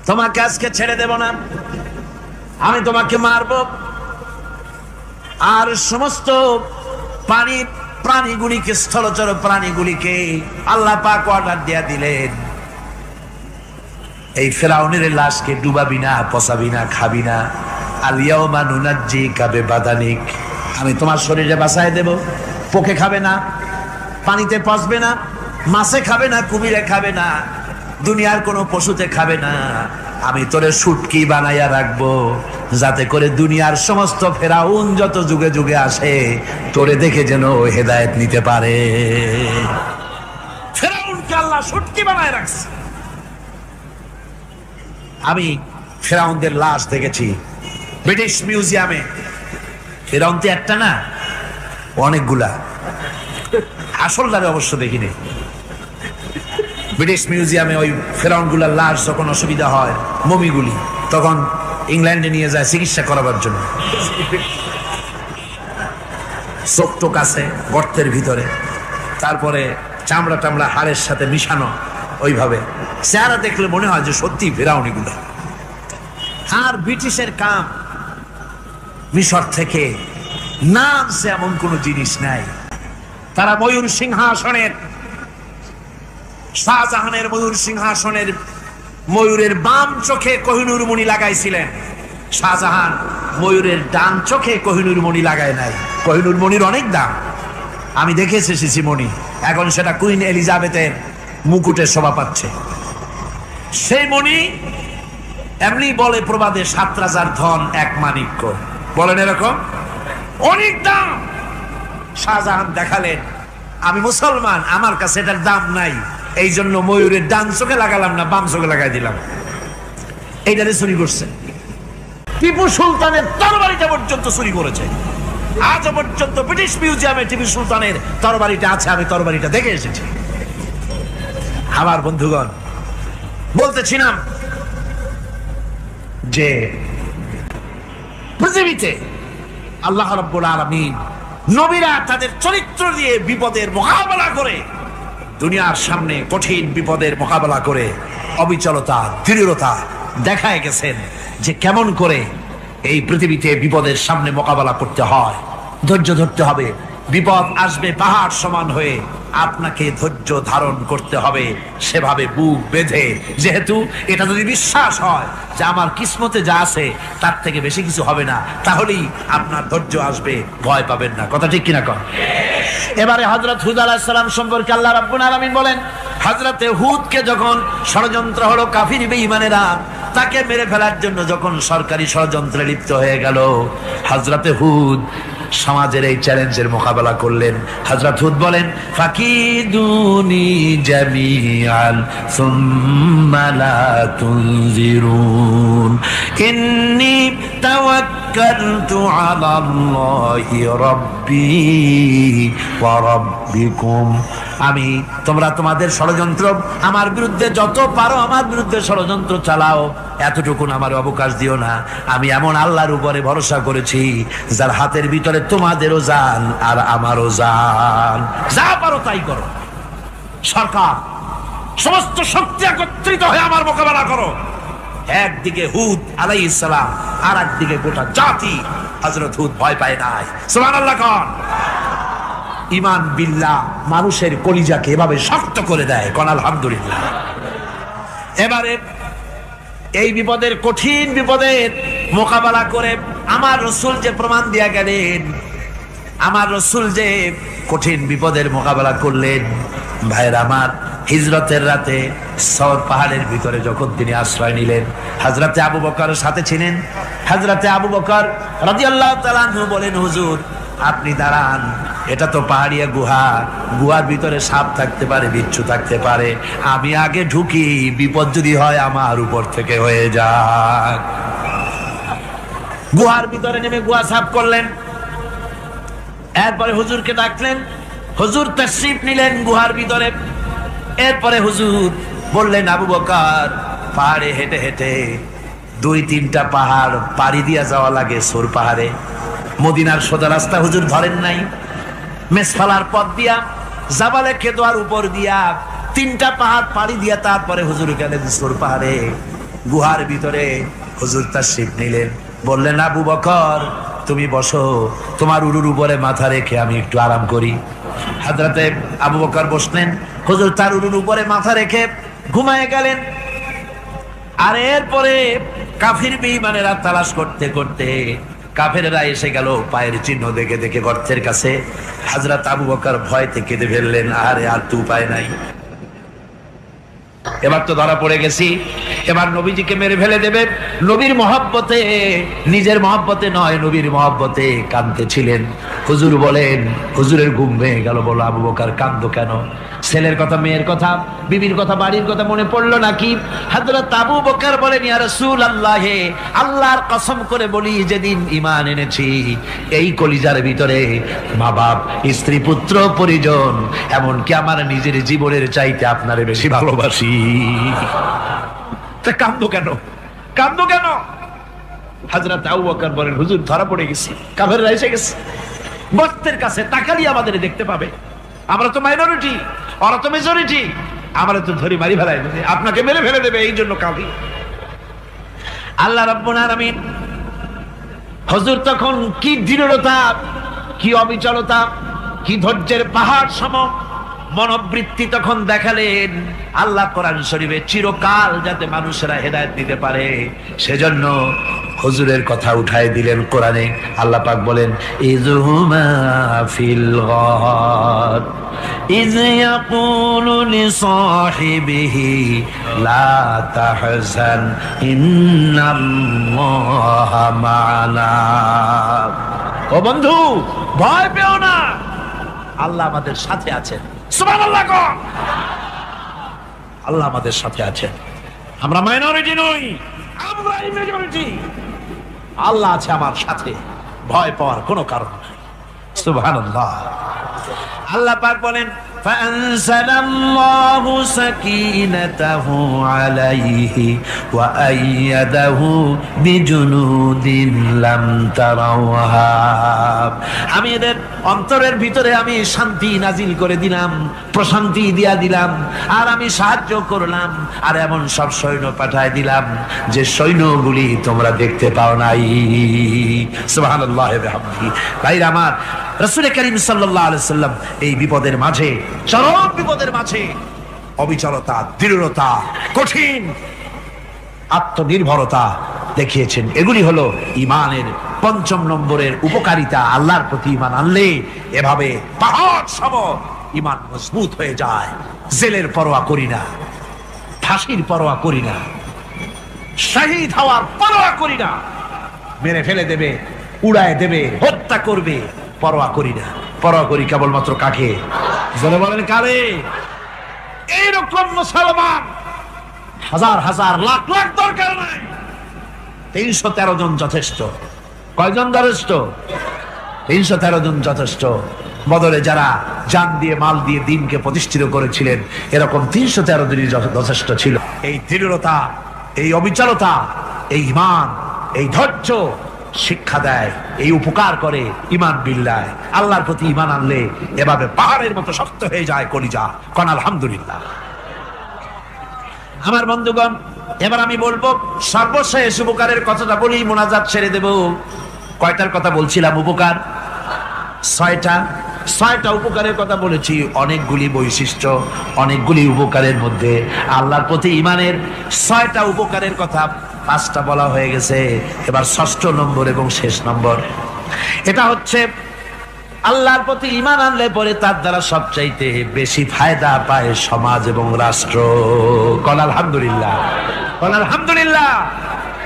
তোমাকে আজকে ছেড়ে দেব না। আমি তোমাকে মারব। আর সমস্ত প্রাণীগুলিকে, স্থলচর প্রাণীগুলিকে আল্লাহ পাক অর্ডার দিয়া দিলেন, এই ফেরাউনের লাশকে ডুবাবি না, পচাবি না, খাবি না। আলিয়াউমা নুনাজ্জিকা বিবাদানিক, আমি তোমার শরীরে বাঁচায় দেব। পোকে খাবে না, পানিতে পচবে না, মাছে খাবে না, কুমিরে খাবে না, দুনিয়ার কোনো পশুতে খাবে না। আমি তোরে শুটকি বানাইয়া রাখবো, যাতে করে দুনিয়ার সমস্ত ফেরাউন যত যুগে যুগে আসে তোরে দেখে যেন হেদায়েত নিতে পারে। ফেরাউনকে আল্লাহ শুটকি বানায় রাখছে। আমি ফেরাউনদের লাশ দেখেছি ব্রিটিশ মিউজিয়ামে। ফেরাউন তো একটা না, অনেকগুলা। আসলটারে অবশ্য দেখিনি। ব্রিটিশ মিউজিয়ামে ওই ফেরাউনগুলার লাশ যখন অসুবিধা হয়, মমিগুলি, তখন ইংল্যান্ডে নিয়ে যায় চিকিৎসা করাবার জন্য। চোখ টোক আছে গর্তের ভিতরে, তারপরে চামড়া টামড়া হাড়ের সাথে মিশানো, ওইভাবে চেহারা দেখলে মনে হয় যে সত্যি ফেরাউনিগুলা। আর ব্রিটিশের কাম মিশর থেকে নামছে এমন কোন জিনিস নাই। তারা ময়ূর সিংহাসনের, শাহজাহানের ময়ূর সিংহাসনের ময়ূরের বাম চোখে কোহিনূর মণি লাগাইছিলেন। শাহজাহান ময়ূরের ডান চোখে কোহিনূর মণি লাগায় নাই। কোহিনূর মণির অনেক দাম, আমি দেখে এসেছি মণি। এখন সেটা কুইন এলিজাবেথের মুকুটে শোভা পাচ্ছে। সেই মণি এমনি বলে প্রবাদে 7 রাজার ধন 1 মাণিক্য, বলেন এরকম অনেক দাম। শাহজাহান দেখালেন আমি মুসলমান, আমার কাছে এটার দাম নাই, এই জন্য ময়ূরের ডান চোখে লাগালাম না, বাম চোখে লাগাই দিলাম। এইটারে চুরি করছে। টিপু সুলতানের তরবারিটা পর্যন্ত চুরি করেছে। আজ পর্যন্ত ব্রিটিশ মিউজিয়ামে টিপু সুলতানের তরবারিটা আছে, আমি তরবারিটা দেখে এসেছি। আমার বন্ধুগণ, বলতেছিলাম যে পৃথিবীতে আল্লাহ রাব্বুল আলামিন নবীরা তাদের চরিত্র দিয়ে বিপদের মোকাবেলা করে, দুনিয়ার সামনে কঠিন বিপদের মোকাবেলা করে অবিচলতা, দৃঢ়তা দেখায় গেছেন যে কেমন করে এই পৃথিবীতে বিপদের সামনে মোকাবেলা করতে হয়। ধৈর্য ধরতে হবে। বিপদ আসবে পাহাড় সমান হয়ে, আপনাকে ধৈর্য ধারণ করতে হবে সেভাবে বুক বেঁধে। যেহেতু এটা যদি বিশ্বাস হয় যে আমার কিসমতে যা আছে তার থেকে বেশি কিছু হবে না, তাহলেই আপনার ধৈর্য আসবে, ভয় পাবেন না। কথা ঠিক কিনা কন? এবারে হযরত হুদ আলাইহিস সালাম সম্পর্কে আল্লাহ রাব্বুল আলামিন বলেন, হযরতে হুদকে যখন ষড়যন্ত্র হলো, কাফির বেঈমানেরা তাকে মেরে ফেলার জন্য যখন সরকারি ষড়যন্ত্রে লিপ্ত হয়ে গেল, হযরতে হুদ সমাজের এই চ্যালেঞ্জের মোকাবেলা করলেন। হযরত হুদ বলেন, ফাকিদুনি জামিআন সুম্মা লা তুনজিরুন ইন্নী তাওয়াক্কালতু আলাল্লাহি রাব্বি ওয়া রাব্বিকুম। আমি তোমরা তোমাদের ষড়যন্ত্র আমার বিরুদ্ধে যত পারো আমার বিরুদ্ধে ষড়যন্ত্র চালাও, এতটুকুন আমার অবকাশ দিও না। আমি এমন আল্লাহর উপরে ভরসা করেছি যার হাতের ভিতরে তোমাদেরও জান আর আমারও জান। যা পারো তাই করো। সরকার সমস্ত শক্তি একত্রিত হয়ে আমার মোকাবেলা করো। একদিকে হুদ আলাইহিস সালাম, আর একদিকে গোটা জাতি। হযরত হুদ ভয় পায় নাই। সুবহানাল্লাহ কোন। ঈমান বিল্লাহ মানুষের কলিজাকে এভাবে শক্ত করে দেয়। কোন আলহামদুলিল্লাহ। এবারে এই বিপদের, কঠিন বিপদের মোকাবেলা করে আমার রাসূল যে প্রমাণ দিয়া গেলেন, আমার রাসূল যে কঠিন বিপদের মোকাবেলা করলেন, ভাইরা আমার, হিজরতের রাতে সওর পাহাড়ের ভিতরে যখন তিনি আশ্রয় নিলেন, হযরতে আবু বকরের সাথে ছিলেন। হযরতে আবু বকর রাদিয়াল্লাহু তাআলা আনহু বলেন, হুজুর আপনি দাঁড়ান, এটা তো পাহাড়িয়া গুহা, গুহার ভিতরে সাপ থাকতে পারে, বিচ্ছু থাকতে পারে, আমি আগে ঢুকি, বিপদ যদি হয় আমার উপর থেকে হয়ে যাক। গুহার ভিতরে নেমে গুহা সাফ করলেন। এরপরে হুজুরকে ডাকলেন, হুজুর তাশরীফ নিলেন গুহার ভিতরে। এরপরে হুজুর বললেন, আবু বকর, পাহাড়ে হেঁটে হেঁটে 2-3টা পাহাড় পাড়ি দিয়া যাওয়া লাগে সৌর পাহাড়ে। মদিনার সোজা রাস্তা হুজুর ধরেন নাই, মেসফালার পথ দিয়া, জাবালে খেদোয়ার উপর দিয়া 3টা পাহাড় পাড়ি দিয়া তারপরে হুজুর গেলেন সৌর পাহাড়ে। গুহার ভিতরে হুজুর তাশরীফ নিলেন। বললেন, আবু বকর তুমি বসো, তোমার উরুর উপরে মাথা রেখে আমি একটু আরাম করি। হযরতে আবু বকর বসলেন, হুজুর তার উরুর উপরে মাথা রেখে ঘুমায় গেলেন। আর এরপরে কাফির বেঈমানেরা তালাশ করতে করতে কাফেররা এসে গেল পায়ের চিহ্ন দেখে দেখে গর্তের কাছে। হযরত আবু বকর ভয়তে কেঁদে ফেললেন, আরে আর তো উপায় নাই, এবার তো ধরা পড়ে গেছি, এবার নবীজিকে মেরে ফেলে দেবে। নবীর মহব্বতে, নিজের মহব্বতে নয়, নবীর মহব্বতে কাঁদতেছিলেন। হুজুর বলেন, হুজুরের ঘুম ভেঙে গেল। বলো, আবু বকর কাঁদো কেন? ছেলের কথা, মেয়ের কথা, বিবির কথা, বাড়ির কথা মনে পড়লো নাকি? হযরত আবু বকর বলেন, ইয়া রাসূলুল্লাহ, আল্লাহর কসম করে বলি, যেদিন ঈমান এনেছি এই কলিজার ভিতরে মা বাপ, স্ত্রী, পুত্র, পরিজন, এমনকি আমার নিজের জীবনের চাইতে আপনারে বেশি ভালোবাসি। তা কাঁদো কেন? কাঁদো কেন? হযরত আবু বকর বলেন, হুজুর ধরা পড়ে গেছি, কাফেররা এসে গেছে, গর্তের কাছে তাকালি আমাদের দেখতে পাবে, আমরা তো মাইনরিটি, ওরা তো মেজরিটি, আমরা তো ধরি মারি ফেলাই, আপনাকে মেরে ফেলে দেবে, এই জন্য কাঁদি। আল্লাহ রাব্বুল আলামিন, হুজুর তখন কি দৃঢ়তা, কি অবিচলতা, কি ধৈর্যের পাহাড় সম মনোবৃত্তি তখন দেখালেন। আল্লাহ কোরআন শরীফে চিরকাল যাতে মানুষেরা হেদায়েত দিতে পারে, সেজন্য হুজুরের কথা উঠায় দিলেন কোরআনে। আল্লাহ পাক বলেন, ইযহুমা ফিল গার ইয ইয়াকুলু লিসাহিবিহি লা তাহজান ইন্নাল্লাহা মা'ানা। ও বন্ধু, ভয় পেও না, আল্লাহ আমাদের সাথে আছেন। সুবহানাল্লাহ। আল্লাহ আমাদের সাথে আছেন, আমরা মাইনরিটি নই, আমরা মেজরিটি। আল্লাহ আছে আমার সাথে, ভয় পাওয়ার কোনো কারণ নাই। সুবহানাল্লাহ। আল্লাহ পাক বলেন, ফাআনজালাল্লাহু সাকিনাতাহু আলাইহি ওয়া আইয়াদাহু বিজুনুদিন লাম তারাওহা। আমি এদের অন্তরের ভিতরে আমি শান্তি নাজিল করে দিলাম, প্রশান্তি দিয়া দিলাম, আর আমি সাহায্য করলাম, আর এমন সব সৈন্য পাঠায় দিলাম যে সৈন্যগুলি তোমরা দেখতে পাও নাই। সুবহানাল্লাহ ওয়া বিহামদিহি। ভাইরা আমার, রাসূল করিম সাল্লাল্লাহু আলাইহি সাল্লাম এই বিপদের মাঝে, চরম বিপদের মাঝে অবিচলতা, দৃঢ়তা, কঠিন আত্মনির্ভরতা দেখিয়েছেন। এগুলি হলো ঈমানের 5ম নম্বরের উপকারিতা। আল্লাহর প্রতি ঈমান আনলে এভাবে পাহাড় সম ঈমান মজবুত হয়ে যায়। জেলের পরোয়া করি না, ফাঁসির পরোয়া করি না, শহীদ হওয়ার পরোয়া করি না, মেরে ফেলে দেবে, উড়ায় দেবে, হত্যা করবে, পরোয়া করি না। পরোয়া করি কেবলমাত্র কাকে? জনে বলেন কারে? এইরকম মুসলমান হাজার হাজার লাখ লাখ দরকার নাই, 313 জন যথেষ্ট। কয়জন যথেষ্ট? 313 জন যথেষ্ট। বদরে যারা জান দিয়ে, মাল দিয়ে দিনকে প্রতিষ্ঠিত করেছিলেন, এরকম 313 জনই যথেষ্ট ছিল। এই দৃঢ়তা, এই অবিচলতা, এই ঈমান, এই ধৈর্য শিক্ষা দেয়, এই উপকার করে ঈমান বিল্লাহ। আল্লাহর প্রতি ঈমান আনলে এভাবে পাহাড়ের মতো শক্ত হয়ে যায় কলিজা। কোন আলহামদুলিল্লাহ। আমার বন্ধুগণ, এবার আমি বলবো সর্বশেষ উপকারের কথাটা বলি, মোনাজাত ছেড়ে দেব। কয়টার কথা বলছিলাম? উপকার ছয়টা উপকারের কথা বলেছি। অনেকগুলি বৈশিষ্ট্য, অনেকগুলি উপকারের মধ্যে আল্লাহর প্রতি ঈমানের 6টা উপকারের কথা 5টা বলা হয়ে গেছে। এবার 6ষ্ঠ নম্বর এবং শেষ নম্বর, এটা হচ্ছে আল্লাহর প্রতি ঈমান আনলে পরে তার দ্বারা সবচাইতে বেশি ফায়দা পায় সমাজ এবং রাষ্ট্র। কল আলহামদুলিল্লাহ, কল আলহামদুলিল্লাহ।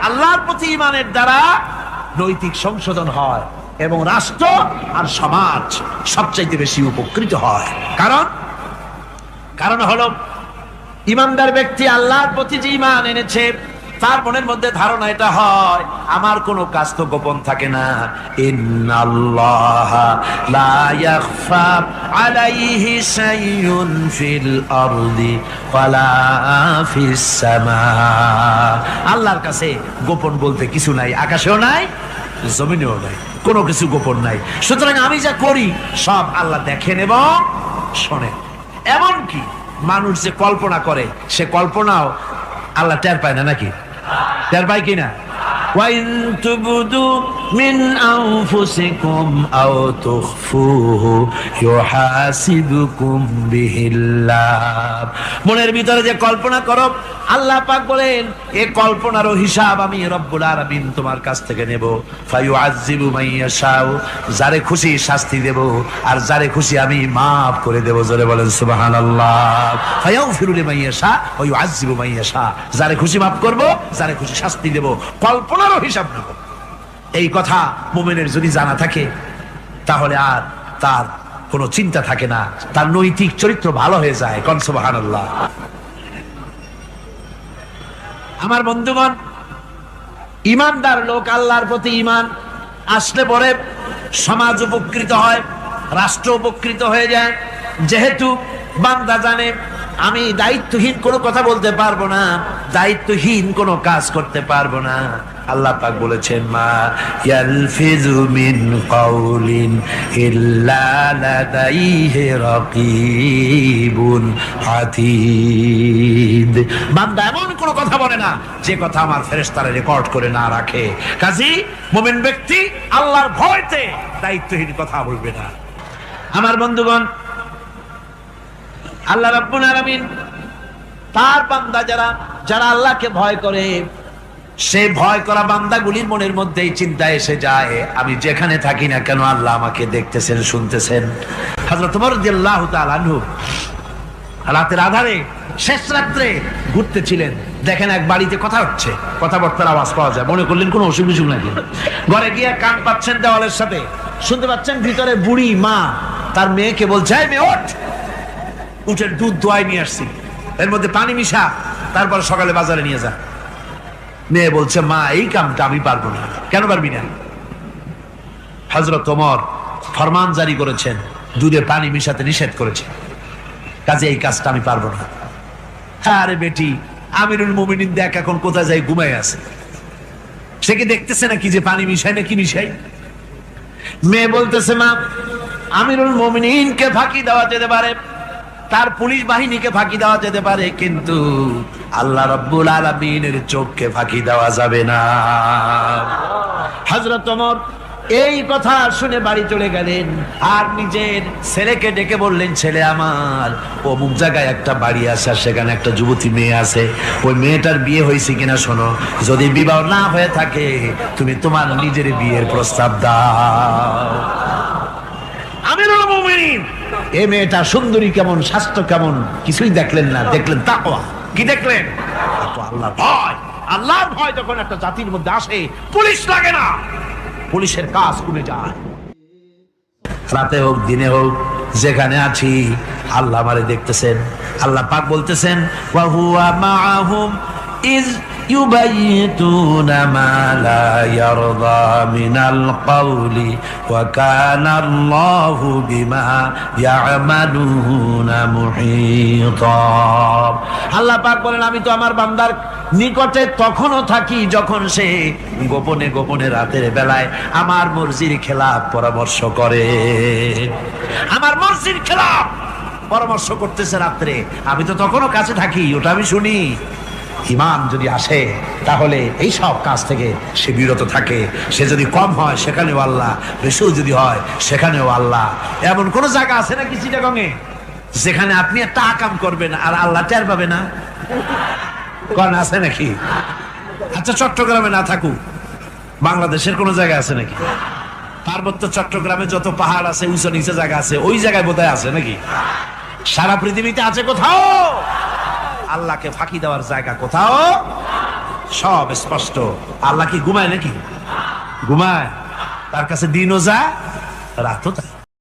আল্লাহর প্রতি ঈমানের দ্বারা নৈতিক সংশোধন হয় এবং রাষ্ট্র আর সমাজ সবচাইতে বেশি উপকৃত হয়। কারণ হলো ঈমানদার ব্যক্তি আল্লাহর প্রতি যে ঈমান এনেছে তার মনের মধ্যে ধারণা এটা হয়, আমার কোনো কাজ তো গোপন থাকে না। ইন্নাল্লাহা লা ইয়াখফা আলাইহি শাইউন ফিল আরদি ওয়ালা ফিস সামা। আল্লাহর কাছে গোপন বলতে কিছু নাই, আকাশেও নাই, জমিনেও নাই, কোনো কিছু গোপন নাই। সুতরাং আমি যা করি সব আল্লাহ দেখেন এবং শোনেন। এমনকি মানুষ যে কল্পনা করে সে কল্পনাও আল্লাহ টের পায় না, নাকি টের পায় কিনা? وَإِن تُبْدُوا مِنْ أَنفُسِكُمْ أَوْ تُخْفُوهُ يُحَاسِبْكُم بِهِ اللَّهُ। মনের ভিতরে যে কল্পনা করো, আল্লাহ পাক বলেন এই কল্পনারও হিসাব আমি রব্বুল আলামিন তোমার কাছ থেকে নেব। ফায়ুআযযিবু মান ইয়াশাউ, যারে খুশি শাস্তি দেব আর যারে খুশি আমি maaf করে দেব। জোরে বলেন সুবহানাল্লাহ। ফায়াগফিরু লিমান ইয়াশা ওয়া ইউআযযিবু মান ইয়াশা, যারে খুশি maaf করব, যারে খুশি শাস্তি দেব, কল্পনারও হিসাব নেব। এই কথা মুমিনের যদি জানা থাকে তাহলে আর তার কোনো চিন্তা থাকে না, তার নৈতিক চরিত্র ভালো হয়ে যায়। কোন সুবহানাল্লাহ। আমার বন্ধুগণ, ঈমানদার লোক আল্লাহর প্রতি ঈমান আসলে পরে সমাজ উপকৃত হয়, রাষ্ট্র উপকৃত হয়ে যায়। যেহেতু বান্দা জানে আমি দায়িত্বহীন কোনো কথা বলতে পারবো না, দায়িত্বহীন কোনো কাজ করতে পারবো না। আল্লাহ পাক বলেছেন মা ইয়ালফিযু মিন কাউলিন ইল্লা লাদাইহি রাকীবুন আতীদ। বান্দা এমন কোনো কথা বলে না যে কথা আমার ফেরেশতারা রেকর্ড করে না রাখে। কাজী মুমিন ব্যক্তি আল্লাহর ভয়তে দায়িত্বহীন কথা বলবে না। আমার বন্ধুগণ, আল্লাহ রাব্বুল আলামিন তার বান্দা যারা আল্লাহকে ভয় করে, সে ভয় করা বান্দাগুলির মনের মধ্যেই চিন্তা এসে যায় আমি যেখানে থাকি না কেন আল্লাহ আমাকে দেখতেছেন, শুনতেছেন। হযরত ওমর রাদিয়াল্লাহু তাআলা আনহু রাতের আধারে শেষ রাত্রে ঘুরতেছিলেন, দেখেন এক বাড়িতে কথা হচ্ছে, কথাবার্তার আওয়াজ পাওয়া যায়। মনে করলেন কোনো অসুখ বিসুখ নাকি। ঘরে গিয়ে কান পাচ্ছেন দেওয়ালের সাথে, শুনতে পাচ্ছেন ভিতরে বুড়ি মা তার মেয়েকে বলছে, এই মেয়ে ওঠ, উঠের দুধ দোয়াই নিয়ে আসছি, এর মধ্যে পানি মিশা, তারপর সকালে বাজারে নিয়ে যা। মেয়ে বলছে, মা এই কামটা আমি পারবো না। কেন পারবি না? হযরত ওমর ফরমান জারি করেছেন, দুধে পানি মিশাতে নিষেধ করেছে, কাজে এই কাজটা আমি পারবো না। আরে বেটি, আমিরুল মুমিনিন দেখ এখন কোথায় যাই ঘুমাই আছে, সে কি দেখতেছে নাকি যে পানি মিশাই না কি মিশাই? মেয়ে বলতেছে, মা আমিরুল মুমিনিনকে ফাঁকি দেওয়া যেতে পারে, তার পুলিশ বাহিনীকে ফাঁকি দেওয়া যেতে পারে, কিন্তু আল্লাহ রাব্বুল আলামিনের চোখকে ফাঁকি দেওয়া যাবে না। হযরত ওমর এই কথা শুনে বাড়ি চলে গেলেন আর নিজের ছেলেকে ডেকে বললেন, ছেলে আমার, অমুক জায়গায় একটা বাড়ি আছে, সেখানে একটা যুবতী মেয়ে আছে, ওই মেয়েটার বিয়ে হয়েছে কিনা শোনো, যদি বিবাহ না হয়ে থাকে তুমি তোমার নিজের বিয়ের প্রস্তাব দাও। আমিরুল মুমিনিন এই মেয়েটা সুন্দরী কেমন, স্বাস্থ্য কেমন কিছুই দেখলেন না, দেখলেন তাকওয়া। কি দেখলেন? আল্লাহর ভয়। আল্লাহর ভয় যখন একটা জাতির মধ্যে আসে, পুলিশ লাগে না, পুলিশের কাজ কমে যায়। রাতে হোক দিনে হোক যেখানে আছি আল্লাহ আমারে দেখতেছেন। আল্লাহ পাক বলতেছেন, ওয়া হুয়া মাআহুম ইজ ইউবাইতুনা মা লা ইয়ারদা মিনাল কওলি ওয়া কানা আল্লাহু বিমা ইয়ামালুনা মুহিতা। আল্লাহ পাক বলেন, আমি তো আমার বান্দার নিকটে তখনও থাকি যখন সে গোপনে গোপনে রাতের বেলায় আমার মর্জির খেলাফ পরামর্শ করে। আমার মর্জির খেলাফ পরামর্শ করতেছে রাত্রে, আমি তো তখনও কাছে থাকি, ওটা আমি শুনি। ইমান যদি আসে তাহলে এই সব কাজ থেকে সে বিরত থাকে। সে যদি কম হয় সেখানেও আল্লাহ, বেশিও যদি হয় সেখানেও আল্লাহ। এমন কোন জায়গা আছে নাকি চিটাগংয়ে যেখানে আপনি একটা আকাম করবেন আর আল্লাহ টের পাবে না? কোন আছে নাকি? আচ্ছা চট্টগ্রামে না থাকুক, বাংলাদেশের কোন জায়গা আছে নাকি? পার্বত্য চট্টগ্রামে যত পাহাড় আছে, উঁচু নিচে জায়গা আছে, ওই জায়গায় বোধহয় আছে নাকি? সারা পৃথিবীতে আছে কোথাও? আল্লাহকে ফাঁকি দেওয়ার জায়গা কোথাও? সব স্পষ্ট। আল্লাহ কি ঘুমায় নাকি? ঘুমায়? তার কাছে দিনও যায়, রাতও যায়।